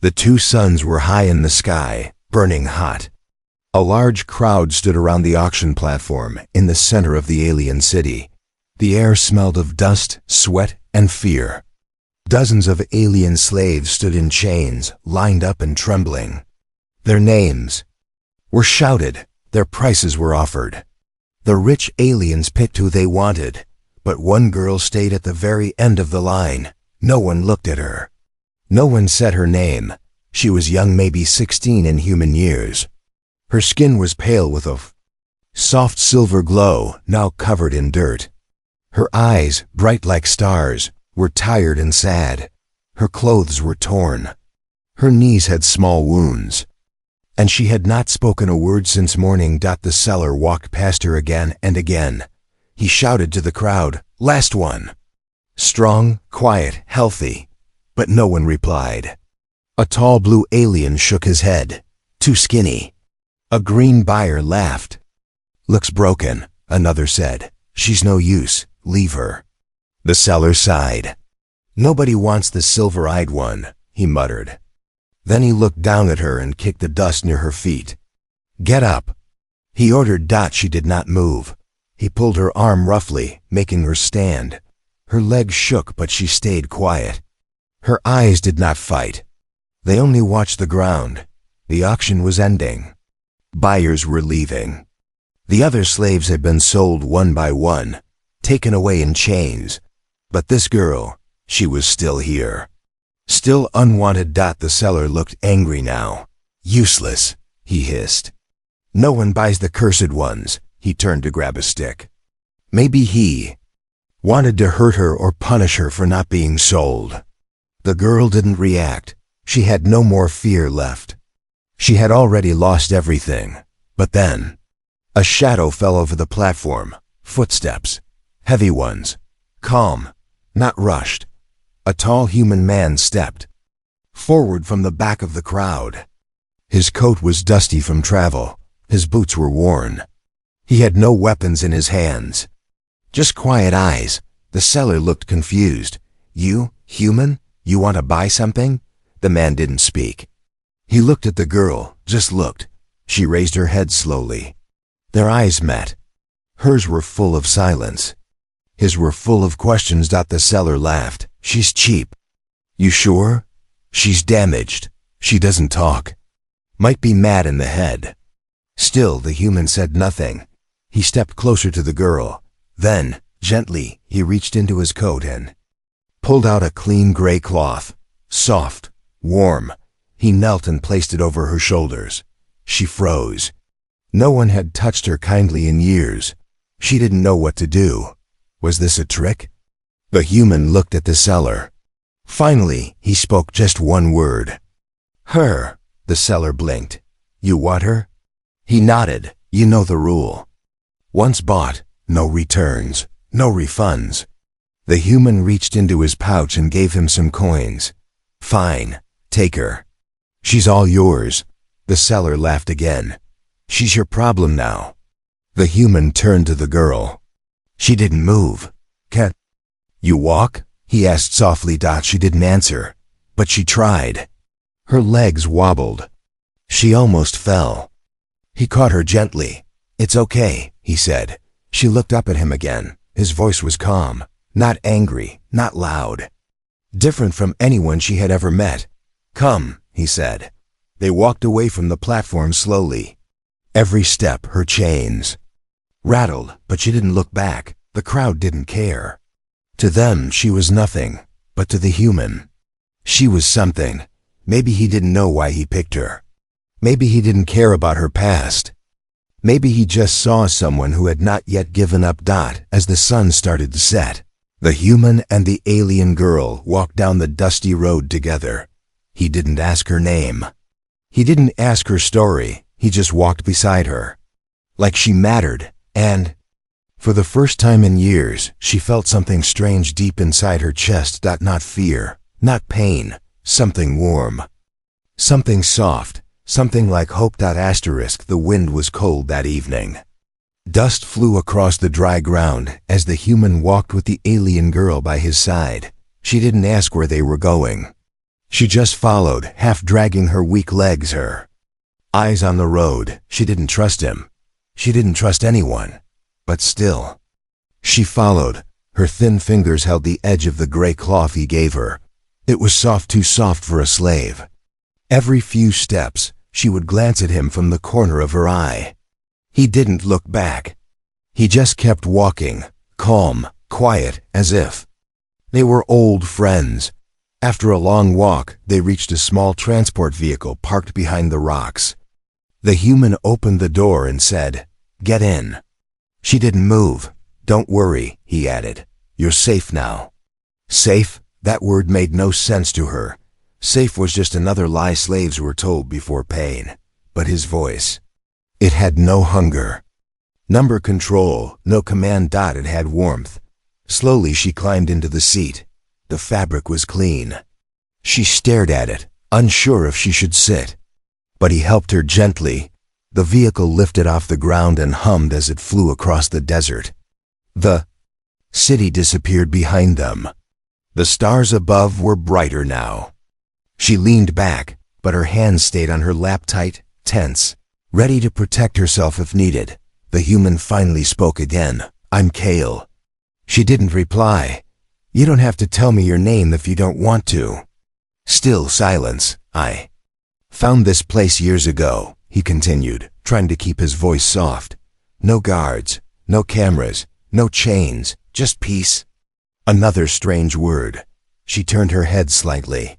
The two suns were high in the sky, burning hot. A large crowd stood around the auction platform in the center of the alien city. The air smelled of dust, sweat, and fear. Dozens of alien slaves stood in chains, lined up and trembling. Their names were shouted, their prices were offered. The rich aliens picked who they wanted, but one girl stayed at the very end of the line. No one looked at her. No one said her name. She was young, maybe 16 in human years. Her skin was pale with a soft silver glow, now covered in dirt. Her eyes, bright like stars, were tired and sad. Her clothes were torn. Her knees had small wounds. And she had not spoken a word since morning. The seller walked past her again and again. He shouted to the crowd, "Last one!" Strong, quiet, healthy. But no one replied. A tall blue alien shook his head. Too skinny. A green buyer laughed. "Looks broken," another said. "She's no use, leave her." The seller sighed. "Nobody wants the silver-eyed one," he muttered. Then he looked down at her and kicked the dust near her feet. "Get up," he ordered. She did not move. He pulled her arm roughly, making her stand. Her legs shook, but she stayed quiet. Her eyes did not fight. They only watched the ground. The auction was ending. Buyers were leaving. The other slaves had been sold one by one, taken away in chains. But this girl, she was still here. Still unwanted. The seller looked angry now. "Useless," he hissed. "No one buys the cursed ones." He turned to grab a stick. Maybe he wanted to hurt her or punish her for not being sold. The girl didn't react. She had no more fear left. She had already lost everything. But then, a shadow fell over the platform. Footsteps. Heavy ones. Calm. Not rushed. A tall human man stepped forward from the back of the crowd. His coat was dusty from travel. His boots were worn. He had no weapons in his hands. Just quiet eyes. The seller looked confused. "You, human? You want to buy something?" The man didn't speak. He looked at the girl, just looked. She raised her head slowly. Their eyes met. Hers were full of silence. His were full of questions. The seller laughed. "She's cheap." "You sure?" "She's damaged. She doesn't talk. Might be mad in the head." Still, the human said nothing. He stepped closer to the girl. Then, gently, he reached into his coat and pulled out a clean gray cloth. Soft, warm. He knelt and placed it over her shoulders. She froze. No one had touched her kindly in years. She didn't know what to do. Was this a trick? The human looked at the seller. Finally, he spoke just one word. "Her." The seller blinked. "You want her?" He nodded. "You know the rule. Once bought, no returns, no refunds." The human reached into his pouch and gave him some coins. "Fine, take her. She's all yours." The seller laughed again. "She's your problem now." The human turned to the girl. She didn't move. "Can't you walk?" he asked softly. She didn't answer, but she tried. Her legs wobbled. She almost fell. He caught her gently. "It's okay," he said. She looked up at him again. His voice was calm, not angry, not loud. Different from anyone she had ever met. "Come," he said. They walked away from the platform slowly. Every step, her chains rattled, but she didn't look back. The crowd didn't care. To them, she was nothing, but to the human, she was something. Maybe he didn't know why he picked her. Maybe he didn't care about her past. Maybe he just saw someone who had not yet given up. As the sun started to set, the human and the alien girl walked down the dusty road together. He didn't ask her name. He didn't ask her story. He just walked beside her. Like she mattered, and for the first time in years, she felt something strange deep inside her chest. Not fear, not pain, something warm. Something soft, something like hope. The wind was cold that evening. Dust flew across the dry ground as the human walked with the alien girl by his side. She didn't ask where they were going. She just followed, half dragging her weak legs, her eyes on the road. She didn't trust him. She didn't trust anyone. But still, she followed. Her thin fingers held the edge of the gray cloth he gave her. It was soft, too soft for a slave. Every few steps, she would glance at him from the corner of her eye. He didn't look back. He just kept walking, calm, quiet, as if they were old friends. After a long walk, they reached a small transport vehicle parked behind the rocks. The human opened the door and said, "Get in." She didn't move. "Don't worry," he added. "You're safe now." Safe? That word made no sense to her. Safe was just another lie slaves were told before pain. But his voice, it had no hunger. Number control, no command. It had warmth. Slowly she climbed into the seat. The fabric was clean. She stared at it, unsure if she should sit. But he helped her gently. The vehicle lifted off the ground and hummed as it flew across the desert. The city disappeared behind them. The stars above were brighter now. She leaned back, but her hands stayed on her lap, tight, tense, ready to protect herself if needed. The human finally spoke again. "I'm Kale." She didn't reply. "You don't have to tell me your name if you don't want to." Still silence. "I found this place years ago," he continued, trying to keep his voice soft. "No guards, no cameras, no chains, just peace." Another strange word. She turned her head slightly.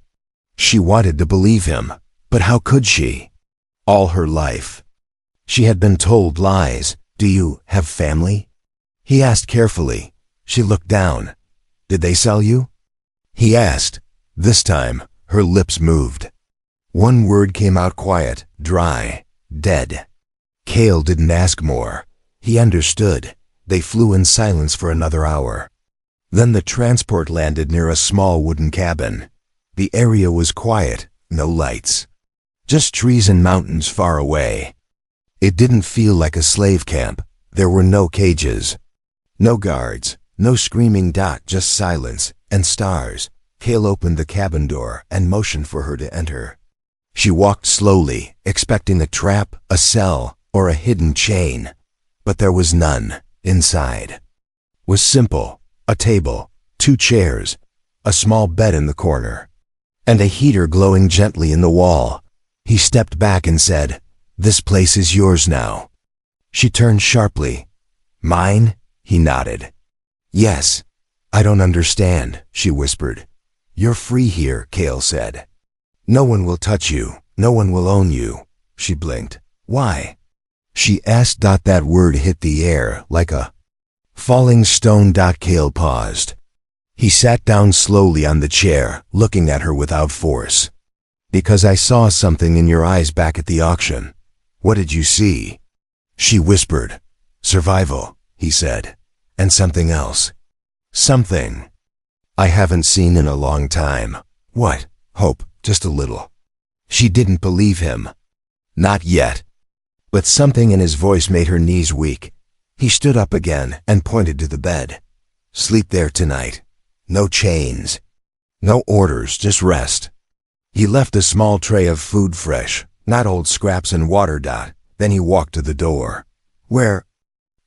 She wanted to believe him, but how could she? All her life, she had been told lies. "Do you have family?" he asked carefully. She looked down. "Did they sell you?" he asked. This time, her lips moved. One word came out quiet, dry, dead. Kale didn't ask more. He understood. They flew in silence for another hour. Then the transport landed near a small wooden cabin. The area was quiet, no lights. Just trees and mountains far away. It didn't feel like a slave camp. There were no cages. No guards, no screaming. Just silence and stars. Kale opened the cabin door and motioned for her to enter. She walked slowly, expecting a trap, a cell, or a hidden chain. But there was none. Inside was simple. A table, 2 chairs, a small bed in the corner, and a heater glowing gently in the wall. He stepped back and said, "This place is yours now." She turned sharply. "Mine?" He nodded. "Yes." "I don't understand," she whispered. "You're free here," Kale said. "No one will touch you. No one will own you." She blinked. "Why?" she asked. That word hit the air like a falling stone. Kale paused. He sat down slowly on the chair, looking at her without force. "Because I saw something in your eyes back at the auction." "What did you see?" she whispered. "Survival," he said. "And something else. Something I haven't seen in a long time." "What?" "Hope, just a little." She didn't believe him. Not yet. But something in his voice made her knees weak. He stood up again and pointed to the bed. "Sleep there tonight. No chains. No orders, just rest." He left a small tray of food, fresh, not old scraps, and water. Then he walked to the door. "Where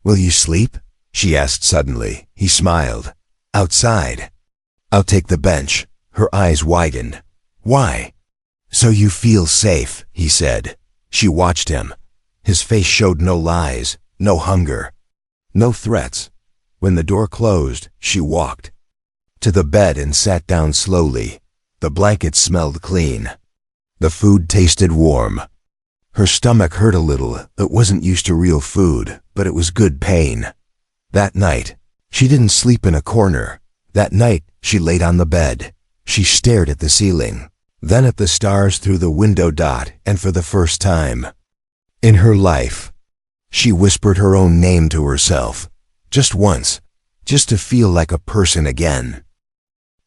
will you sleep?" she asked suddenly. He smiled. "Outside." "I'll take the bench." Her eyes widened. "Why?" "So you feel safe," he said. She watched him. His face showed no lies, no hunger, no threats. When the door closed, she walked to the bed and sat down slowly. The blankets smelled clean. The food tasted warm. Her stomach hurt a little. It wasn't used to real food, but it was good pain. That night, she didn't sleep in a corner. That night, she laid on the bed. She stared at the ceiling, then at the stars through the window. And for the first time in her life, she whispered her own name to herself. Just once, just to feel like a person again.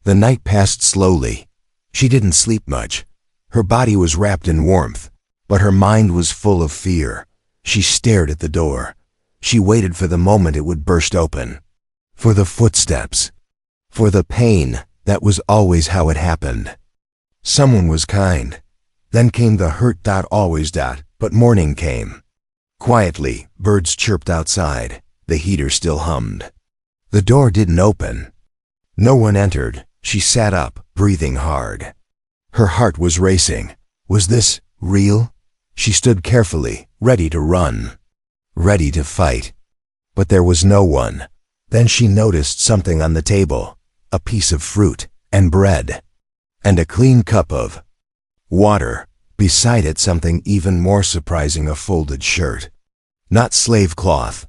The night passed slowly. She didn't sleep much. Her body was wrapped in warmth, but her mind was full of fear. She stared at the door. She waited for the moment it would burst open. For the footsteps. For the pain. That was always how it happened. Someone was kind. Then came the hurt. Always. But morning came. Quietly, birds chirped outside. The heater still hummed. The door didn't open. No one entered. She sat up, breathing hard. Her heart was racing. Was this real? She stood carefully, ready to run, ready to fight. But there was no one. Then she noticed something on the table, a piece of fruit and bread, and a clean cup of water. Beside it, something even more surprising, a folded shirt. Not slave cloth.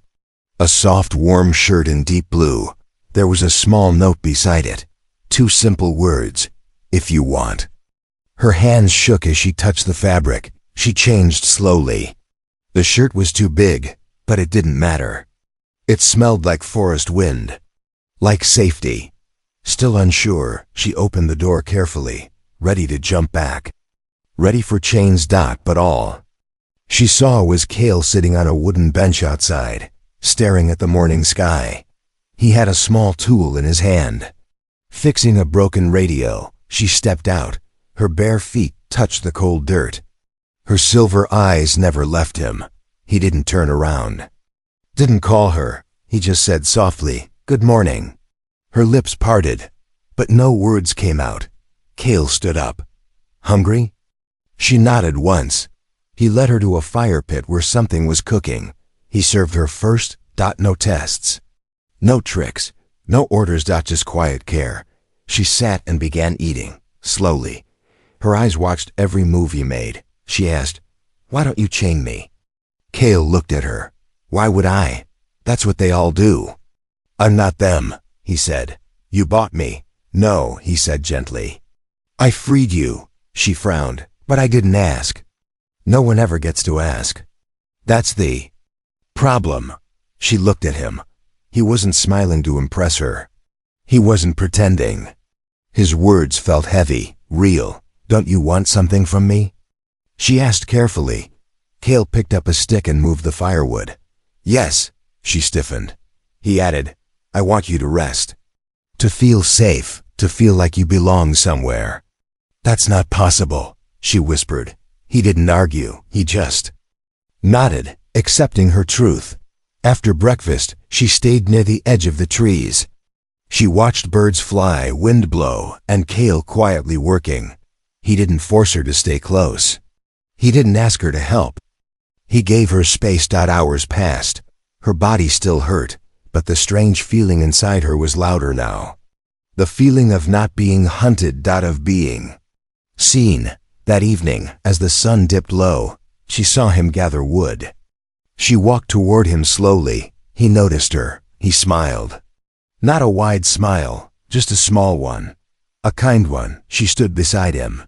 A soft, warm shirt in deep blue. There was a small note beside it. 2 simple words, "If you want." Her hands shook as she touched the fabric. She changed slowly. The shirt was too big, but it didn't matter. It smelled like forest wind, like safety. Still unsure, she opened the door carefully, ready to jump back, ready for chains. But all she saw was Cale sitting on a wooden bench outside, staring at the morning sky. He had a small tool in his hand, fixing a broken radio. She stepped out. Her bare feet touched the cold dirt. Her silver eyes never left him. He didn't turn around, didn't call her. He just said softly, "Good morning." Her lips parted, but no words came out. Cale stood up. "Hungry?" She nodded once. He led her to a fire pit where something was cooking. He served her first. No tests, no tricks, no orders. Just quiet care. She sat and began eating, slowly. Her eyes watched every move he made. She asked, "Why don't you chain me?" Cale looked at her. "Why would I? That's what they all do." "I'm not them," he said. "You bought me." "No," he said gently. "I freed you." She frowned. "But I didn't ask." "No one ever gets to ask. That's the problem." She looked at him. He wasn't smiling to impress her. He wasn't pretending. His words felt heavy, real. "Don't you want something from me?" She asked carefully. Cale picked up a stick and moved the firewood. "Yes." She stiffened. He added, "I want you to rest. To feel safe, to feel like you belong somewhere." "That's not possible," she whispered. He didn't argue. He just nodded, accepting her truth. After breakfast, she stayed near the edge of the trees. She watched birds fly, wind blow, and Cale quietly working. He didn't force her to stay close. He didn't ask her to help. He gave her space. Hours passed. Her body still hurt, but the strange feeling inside her was louder now. The feeling of not being hunted. Of being seen. That evening, as the sun dipped low, she saw him gather wood. She walked toward him slowly. He noticed her. He smiled. Not a wide smile, just a small one. A kind one. She stood beside him.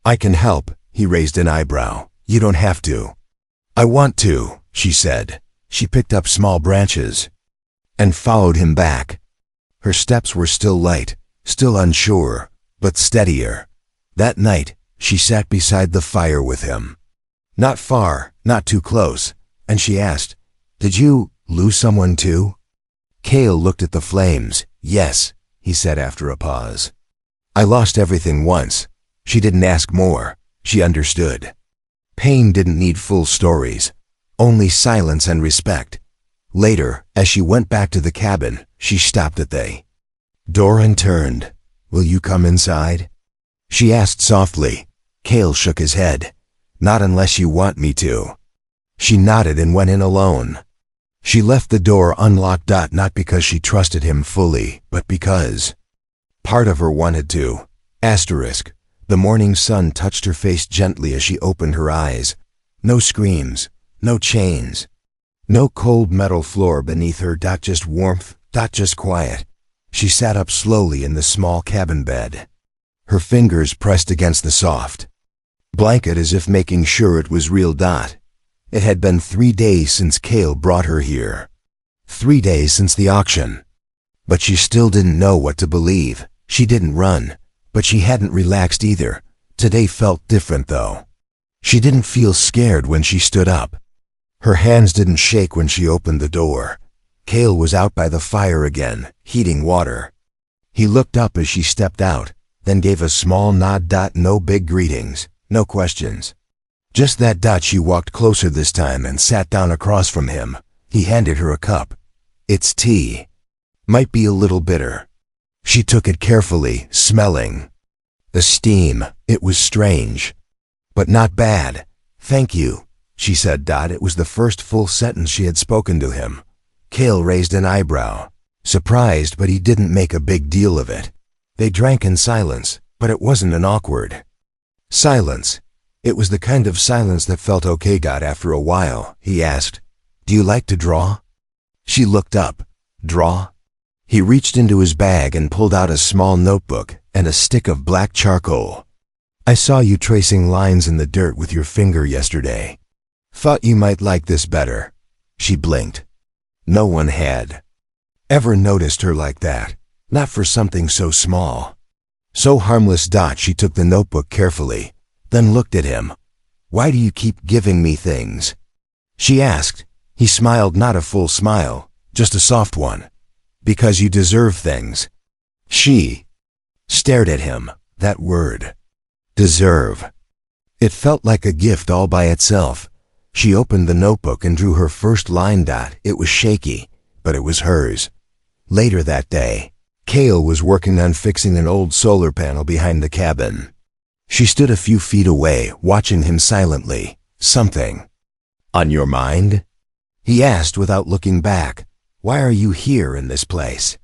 "I can help." He raised an eyebrow. "You don't have to." "I want to," she said. She picked up small branches and followed him back. Her steps were still light, still unsure, but steadier. That night, she sat beside the fire with him. Not far, not too close, and she asked, "Did you lose someone too?" Cale looked at the flames. "Yes," he said after a pause. "I lost everything once." She didn't ask more. She understood. Pain didn't need full stories, only silence and respect. Later, as she went back to the cabin, she stopped at the door and turned. "Will you come inside?" She asked softly. Cale shook his head. "Not unless you want me to." She nodded and went in alone. She left the door unlocked. Not because she trusted him fully, but because part of her wanted to. Asterisk. The morning sun touched her face gently as she opened her eyes. No screams, no chains, no cold metal floor beneath her. Just warmth. Just quiet. She sat up slowly in the small cabin bed. Her fingers pressed against the soft blanket as if making sure it was real. It had been 3 days since Cale brought her here. 3 days since the auction. But she still didn't know what to believe. She didn't run, but she hadn't relaxed either. Today felt different though. She didn't feel scared when she stood up. Her hands didn't shake when she opened the door. Cale was out by the fire again, heating water. He looked up as she stepped out. then gave a small nod. No big greetings, no questions. Just that. She walked closer this time and sat down across from him. He handed her a cup. It's tea. Might be a little bitter. She took it carefully, smelling the steam. It was strange, but not bad. Thank you, she said. It was the first full sentence she had spoken to him. Cale raised an eyebrow, surprised, but he didn't make a big deal of it. They drank in silence, but it wasn't an awkward silence. It was the kind of silence that felt okay. After a while, he asked, "Do you like to draw?" She looked up. Draw? He reached into his bag and pulled out a small notebook and a stick of black charcoal. "I saw you tracing lines in the dirt with your finger yesterday. Thought you might like this better." She blinked. No one had ever noticed her like that, not for something so small, so harmless. She took the notebook carefully, then looked at him. "Why do you keep giving me things?" she asked. He smiled, not a full smile, just a soft one. "Because you deserve things." She stared at him. That word, deserve. It felt like a gift all by itself. She opened the notebook and drew her first line. It was shaky, but it was hers. Later that day, Cale was working on fixing an old solar panel behind the cabin. She stood a few feet away, watching him silently. "Something on your mind?" he asked without looking back. "Why are you here in this place?"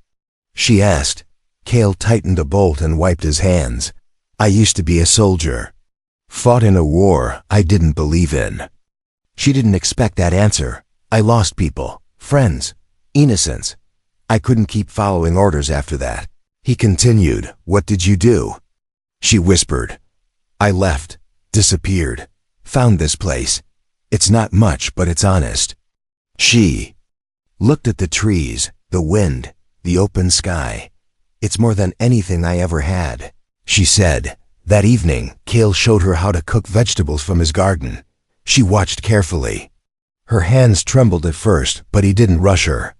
she asked. Cale tightened a bolt and wiped his hands. "I used to be a soldier. Fought in a war I didn't believe in." She didn't expect that answer. "I lost people, friends, innocents. I couldn't keep following orders after that." He continued, "What did you do?" She whispered, "I left, disappeared, found this place. It's not much, but it's honest." She looked at the trees, the wind, the open sky. "It's more than anything I ever had," she said. That evening, Cale showed her how to cook vegetables from his garden. She watched carefully. Her hands trembled at first, but he didn't rush her.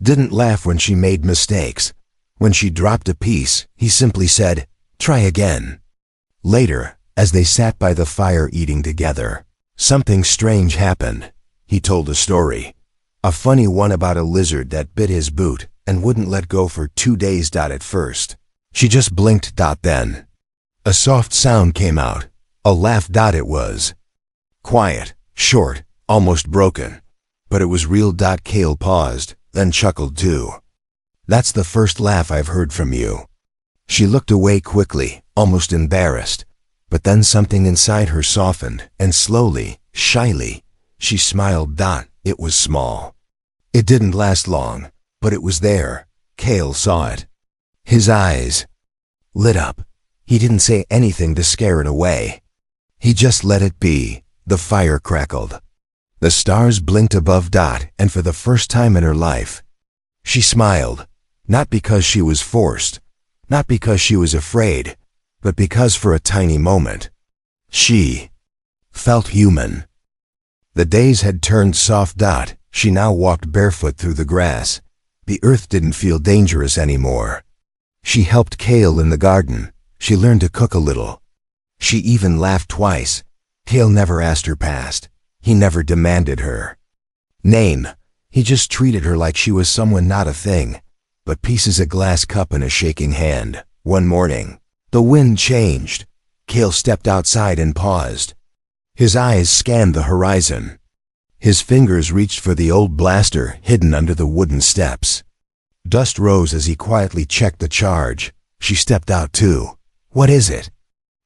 Didn't laugh when she made mistakes. When she dropped a piece, he simply said, "Try again." Later, as they sat by the fire eating together, something strange happened. He told a story. A funny one about a lizard that bit his boot and wouldn't let go for 2 days. At first, she just blinked. Then a soft sound came out. A laugh. It was quiet, short, almost broken. But it was real. Cale paused, then chuckled too. "That's the first laugh I've heard from you." She looked away quickly, almost embarrassed. But then something inside her softened, and slowly, shyly, she smiled. It was small. It didn't last long, but it was there. Cale saw it. His eyes lit up. He didn't say anything to scare it away. He just let it be. The fire crackled. The stars blinked above. And for the first time in her life, she smiled. Not because she was forced, not because she was afraid, but because for a tiny moment, she felt human. The days had turned soft. She now walked barefoot through the grass. The earth didn't feel dangerous anymore. She helped Cale in the garden. She learned to cook a little. She even laughed twice. Cale never asked her past. He never demanded her name. He just treated her like she was someone, not a thing, but pieces of glass cup in a shaking hand. One morning, the wind changed. Cale stepped outside and paused. His eyes scanned the horizon. His fingers reached for the old blaster hidden under the wooden steps. Dust rose as he quietly checked the charge. She stepped out too. "What is it?"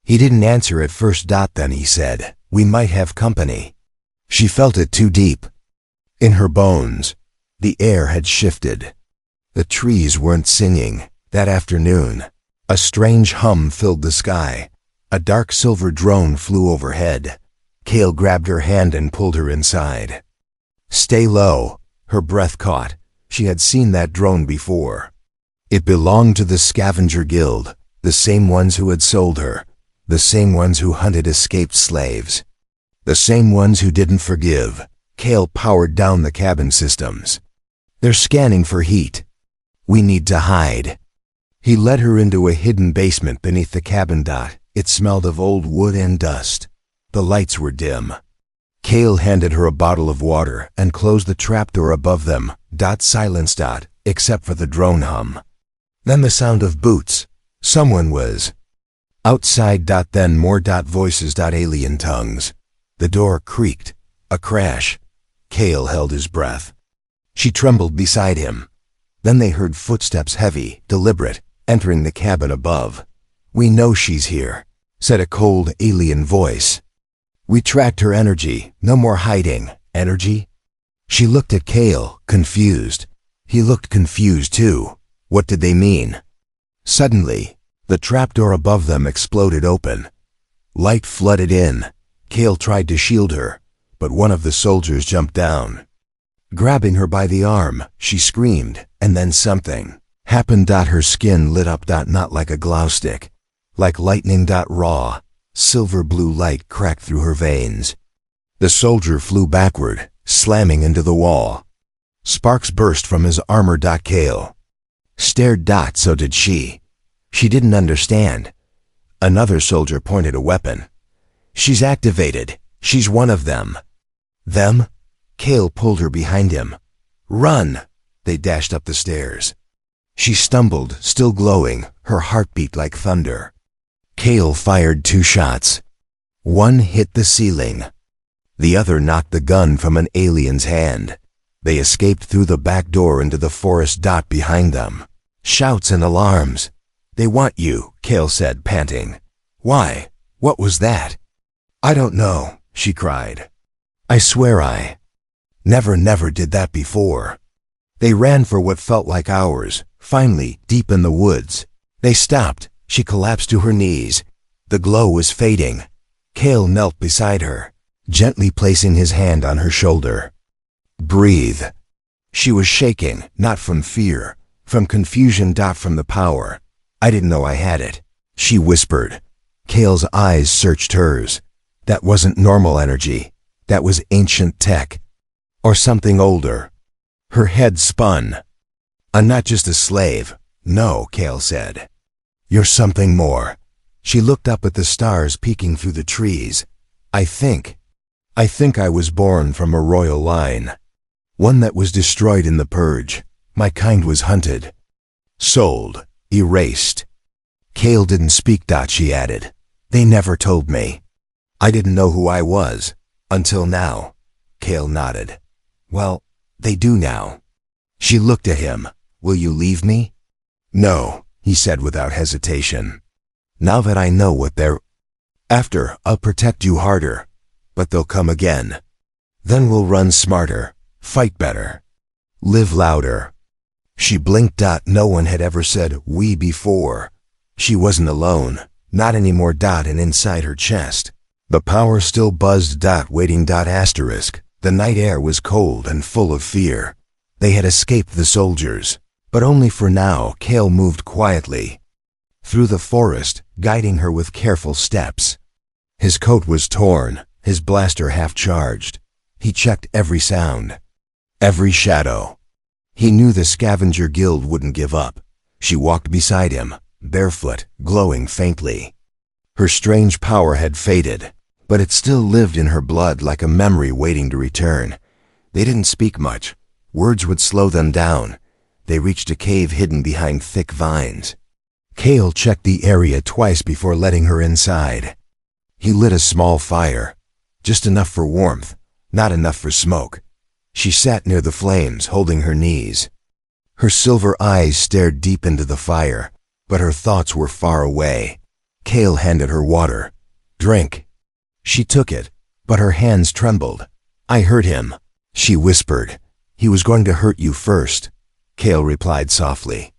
He didn't answer at first. Then he said, "We might have company." She felt it too deep. In her bones, the air had shifted. The trees weren't singing. That afternoon, a strange hum filled the sky. A dark silver drone flew overhead. Cale grabbed her hand and pulled her inside. "Stay low." Her breath caught. She had seen that drone before. It belonged to the scavenger guild, the same ones who had sold her, the same ones who hunted escaped slaves, the same ones who didn't forgive. Cale powered down the cabin systems. "They're scanning for heat. We need to hide." He led her into a hidden basement beneath the cabin. It smelled of old wood and dust. The lights were dim. Kale handed her a bottle of water and closed the trapdoor above them. Silence. Except for the drone hum. Then the sound of boots. Someone was outside. Then more voices. Alien tongues. The door creaked. A crash. Kale held his breath. She trembled beside him. Then they heard footsteps, heavy, deliberate, entering the cabin above. "We know she's here," said a cold, alien voice. "We tracked her energy. No more hiding. Energy?" She looked at Kale, confused. He looked confused too. What did they mean? Suddenly, the trapdoor above them exploded open. Light flooded in. Kale tried to shield her, but one of the soldiers jumped down. Grabbing her by the arm, she screamed, and then something happened. Her skin lit up. Not like a glow stick. Like lightning. Raw, silver blue light cracked through her veins. The soldier flew backward, slamming into the wall. Sparks burst from his armor. Kale stared. So did she. She didn't understand. Another soldier pointed a weapon. "She's activated. She's one of them." Them? Kale pulled her behind him. "Run!" They dashed up the stairs. She stumbled, still glowing, her heart beat like thunder. Kale fired 2 shots. One hit the ceiling. The other knocked the gun from an alien's hand. They escaped through the back door into the forest. Behind them, shouts and alarms. "They want you," Kale said, panting. "Why? What was that?" "I don't know," she cried. "I swear I never did that before." They ran for what felt like hours. Finally, deep in the woods, they stopped. She collapsed to her knees. The glow was fading. Kale knelt beside her, gently placing his hand on her shoulder. "Breathe." She was shaking, not from fear, from confusion. From the power. "I didn't know I had it," she whispered. Kale's eyes searched hers. That wasn't normal energy. That was ancient tech. Or something older. Her head spun. "I'm not just a slave." "No," Kale said. "You're something more." She looked up at the stars peeking through the trees. I think I was born from a royal line. One that was destroyed in the purge. My kind was hunted. Sold. Erased." Kale didn't speak. She added. "They never told me. I didn't know who I was. Until now." Kale nodded. "Well, they do now." She looked at him. "Will you leave me?" "No," he said without hesitation. "Now that I know what they're after, I'll protect you harder. But they'll come again. Then we'll run smarter, fight better, live louder." She blinked. No one had ever said "we" before. She wasn't alone. Not anymore. And inside her chest, the power still buzzed. Waiting. Asterisk. The night air was cold and full of fear. They had escaped the soldiers, but only for now. Kale moved quietly through the forest, guiding her with careful steps. His coat was torn, his blaster half charged. He checked every sound, every shadow. He knew the scavenger guild wouldn't give up. She walked beside him, barefoot, glowing faintly. Her strange power had faded, but it still lived in her blood like a memory waiting to return. They didn't speak much. Words would slow them down. They reached a cave hidden behind thick vines. Kale checked the area twice before letting her inside. He lit a small fire, just enough for warmth, not enough for smoke. She sat near the flames, holding her knees. Her silver eyes stared deep into the fire, but her thoughts were far away. Kale handed her water. "Drink." She took it, but her hands trembled. "I hurt him," she whispered. "He was going to hurt you first." Kale replied softly.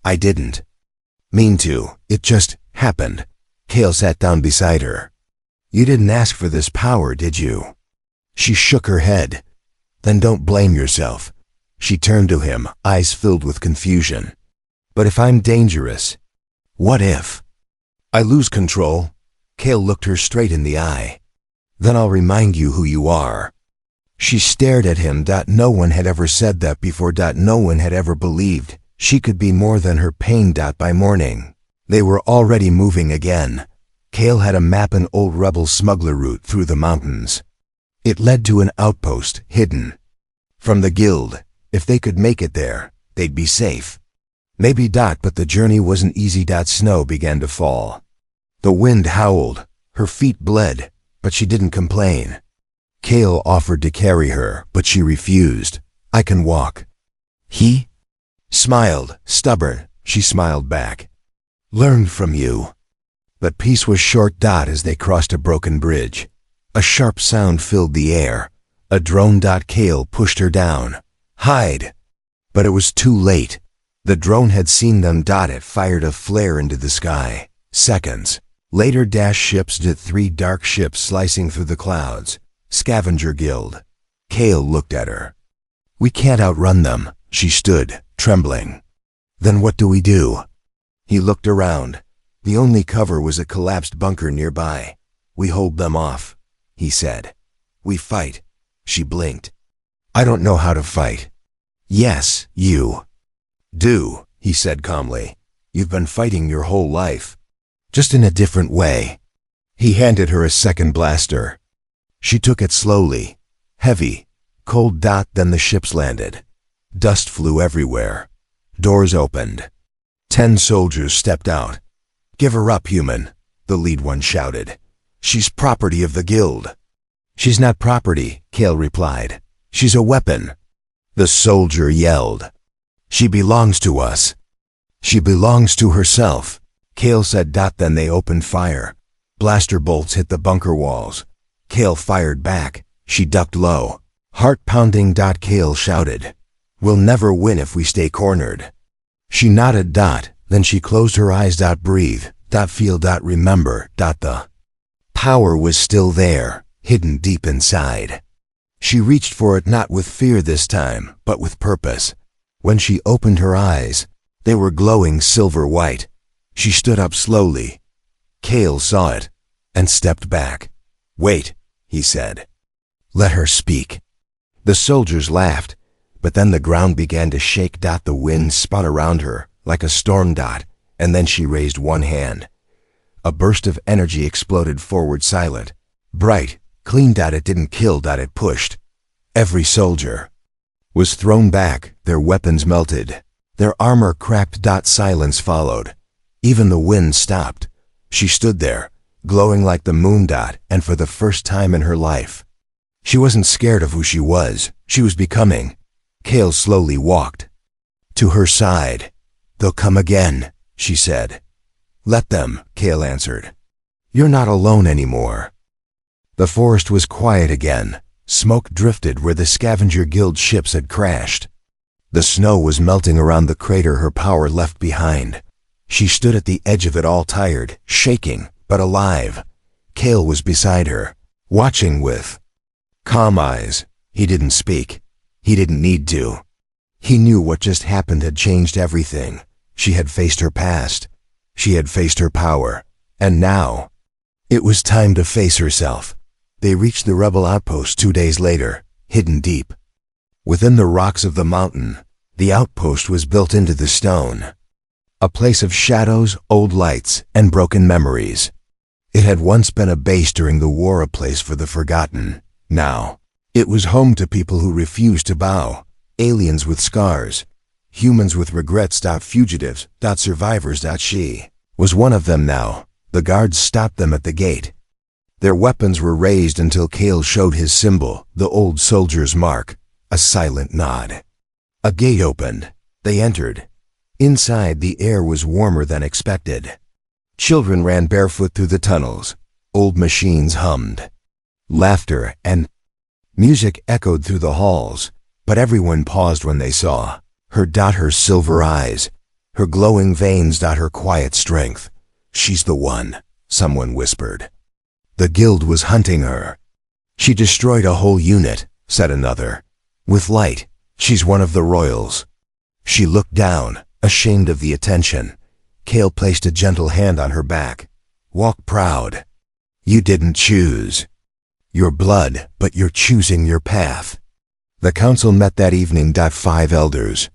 "I didn't mean to. It just happened." Kale sat down beside her. "You didn't ask for this power, did you?" She shook her head. "Then don't blame yourself." She turned to him, eyes filled with confusion. "But if I'm dangerous, what if I lose control?" Kale looked her straight in the eye. "Then I'll remind you who you are." She stared at him. No one had ever said that before. No one had ever believed She could be more than her pain. By morning, they were already moving again. Kale had a map, an old rebel smuggler route through the mountains. It led to an outpost, hidden from the guild. If they could make it there, they'd be safe. Maybe. But the journey wasn't easy. Snow began to fall. The wind howled. Her feet bled, but she didn't complain. Kale offered to carry her, but she refused. I can walk. He smiled, stubborn. She smiled back. Learned from you. But peace was short. As they crossed a broken bridge, a sharp sound filled the air. A drone. Kale pushed her down. Hide. But it was too late. The drone had seen them. It fired a flare into the sky. Seconds later, ships. 3 dark ships slicing through the clouds. Scavenger Guild. Kale looked at her. We can't outrun them. She stood, trembling. Then what do we do? He looked around. The only cover was a collapsed bunker nearby. We hold them off, he said. We fight. She blinked. I don't know how to fight. Yes, you do, he said calmly. You've been fighting your whole life. Just in a different way. He handed her a second blaster. She took it slowly. Heavy. Cold. Then the ships landed. Dust flew everywhere. Doors opened. 10 soldiers stepped out. Give her up, human, the lead one shouted. She's property of the guild. She's not property, Kale replied. She's a weapon. The soldier yelled. She belongs to us. She belongs to herself, Kale said. Then they opened fire. Blaster bolts hit the bunker walls. Kale fired back. She ducked low. Heart pounding. Kale shouted. We'll never win if we stay cornered. She nodded. Then she closed her eyes. Breathe. Feel. Remember. The power was still there, hidden deep inside. She reached for it, not with fear this time, but with purpose. When she opened her eyes, they were glowing silver white. She stood up slowly. Kale saw it and stepped back. Wait, he said. Let her speak. The soldiers laughed, but then the ground began to shake. The wind spun around her like a storm. And then she raised one hand. A burst of energy exploded forward, silent, bright, clean. It didn't kill. It pushed. Every soldier was thrown back, their weapons melted, their armor cracked. Silence followed. Even the wind stopped. She stood there, glowing like the moon. And for the first time in her life, she wasn't scared of who she was becoming. Kale slowly walked to her side. They'll come again, she said. Let them, Kale answered. You're not alone anymore. The forest was quiet again. Smoke drifted where the Scavenger Guild ships had crashed. The snow was melting around the crater her power left behind. She stood at the edge of it, all tired, shaking, but alive. Kale was beside her, watching with calm eyes. He didn't speak. He didn't need to. He knew what just happened had changed everything. She had faced her past. She had faced her power. And now, it was time to face herself. They reached the rebel outpost 2 days later, hidden deep within the rocks of the mountain. The outpost was built into the stone. A place of shadows, old lights, and broken memories. It had once been a base during the war, a place for the forgotten. Now, it was home to people who refused to bow. Aliens with scars. Humans with regrets. Fugitives. Survivors. She was one of them now. The guards stopped them at the gate. Their weapons were raised until Kale showed his symbol, the old soldier's mark. A silent nod. A gate opened. They entered. Inside, the air was warmer than expected. Children ran barefoot through the tunnels. Old machines hummed. Laughter and music echoed through the halls, but everyone paused when they saw her. Her silver eyes, her glowing veins. Her quiet strength. She's the one, someone whispered. The guild was hunting her. She destroyed a whole unit, said another. With light, she's one of the royals. She looked down, ashamed of the attention. Kale placed a gentle hand on her back. Walk proud. You didn't choose your blood, but you're choosing your path. The council met that evening. 5 elders,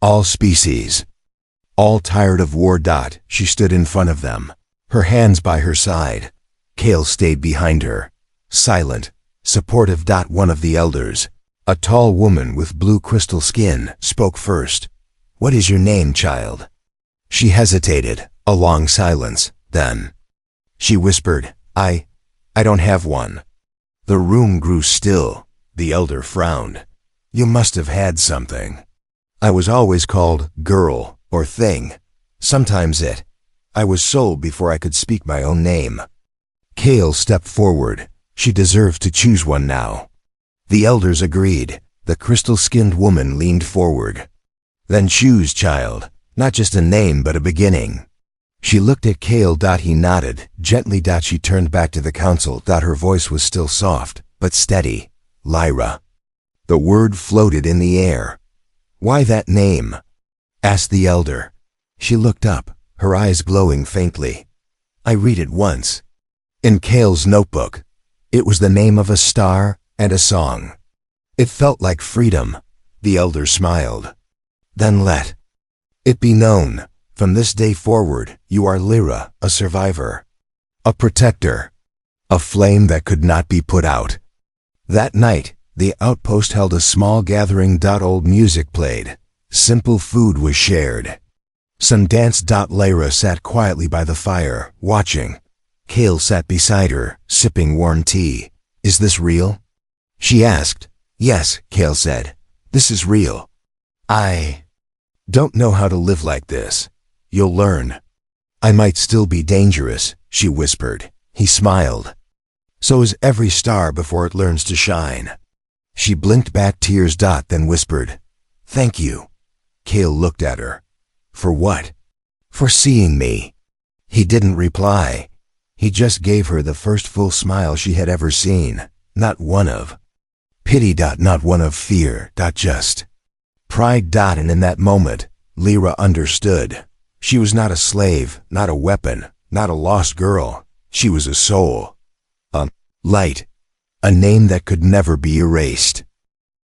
All species. All tired of war. She stood in front of them, her hands by her side. Kale stayed behind her, silent, supportive. One of the elders, a tall woman with blue crystal skin, spoke first. What is your name, child? She hesitated, a long silence. Then she whispered, I don't have one. The room grew still. The elder frowned. You must have had something. I was always called girl or thing. Sometimes it. I was sold before I could speak my own name. Kale stepped forward. She deserved to choose one now. The elders agreed. The crystal-skinned woman leaned forward. Then choose, child. Not just a name, but a beginning. She looked at Kale. He nodded. Gently. She turned back to the council. Her voice was still soft, but steady. Lyra. The word floated in the air. Why that name? Asked the elder. She looked up, her eyes glowing faintly. I read it once. In Kale's notebook. It was the name of a star and a song. It felt like freedom. The elder smiled. Then let it be known, from this day forward, you are Lyra, a survivor. A protector. A flame that could not be put out. That night, the outpost held a small gathering. Old music played. Simple food was shared. Some danced. Lyra sat quietly by the fire, watching. Kale sat beside her, sipping warm tea. Is this real? She asked. Yes, Kale said. This is real. I don't know how to live like this. You'll learn. I might still be dangerous, she whispered. He smiled. So is every star before it learns to shine. She blinked back tears. Then whispered, Thank you. Kale looked at her. For what? For seeing me. He didn't reply. He just gave her the first full smile she had ever seen. Not one of pity. Not one of fear. Just pride. And in that moment, Lyra understood. She was not a slave, not a weapon, not a lost girl. She was a soul. A light. A name that could never be erased.